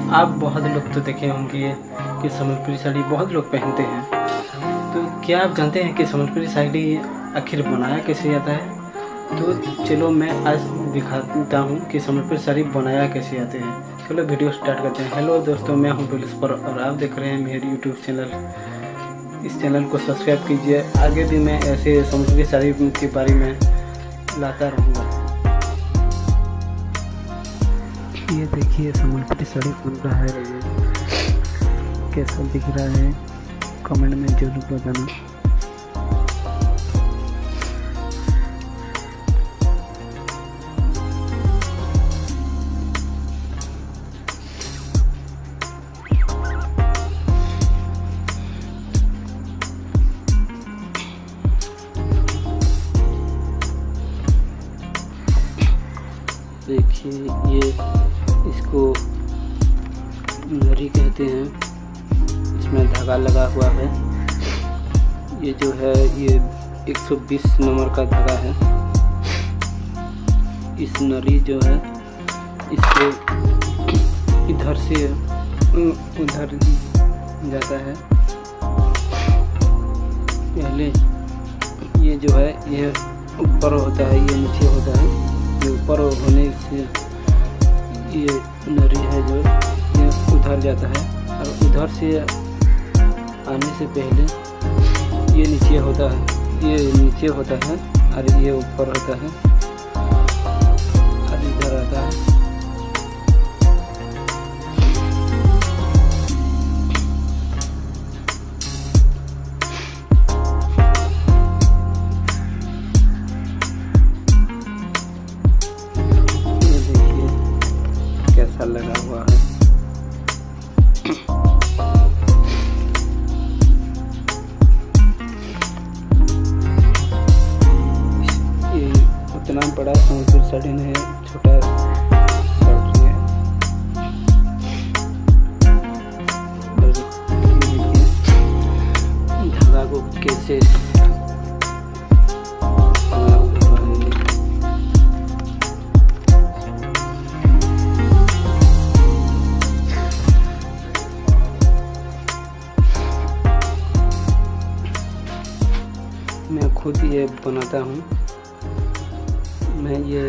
आप बहुत लोग तो देखे होंगे कि संबलपुरी साड़ी बहुत लोग पहनते हैं। तो क्या आप जानते हैं कि संबलपुरी साड़ी आखिर बनाया कैसे जाता है? तो चलो मैं आज दिखाता हूँ कि संबलपुरी साड़ी बनाया कैसे जाते हैं। चलो वीडियो स्टार्ट करते हैं। हेलो दोस्तों, मैं हूँ पुलिसपर और आप देख रहे हैं मेरे यूट्यूब चैनल। इस चैनल को सब्सक्राइब कीजिए। आगे भी मैं ऐसे संबलपुरी साड़ी के बारे में लाता रहूँगा। ये देखिए संबलपुरी साड़ी बन रहा है। कैसा दिख रहा है कमेंट में जरूर बताना। देखिए ये इसको नरी कहते हैं। इसमें धागा लगा हुआ है। ये जो है ये 120 नंबर का धागा है। इस नरी जो है इसको इधर से उधर जाता है। पहले ये जो है ये ऊपर होता है, ये नीचे होता है। ये ऊपर होने से ये नरी है जो ये उधर जाता है और उधर से आने से पहले ये नीचे होता है। ये नीचे होता है और ये ऊपर होता है और इधर आता है। कैसा लगा हुआ है। ये उतना बड़ा संबलपुरी साड़ी नहीं है, छोटा साड़ी है। धागा को कैसे मैं खुद ये बनाता हूँ। मैं ये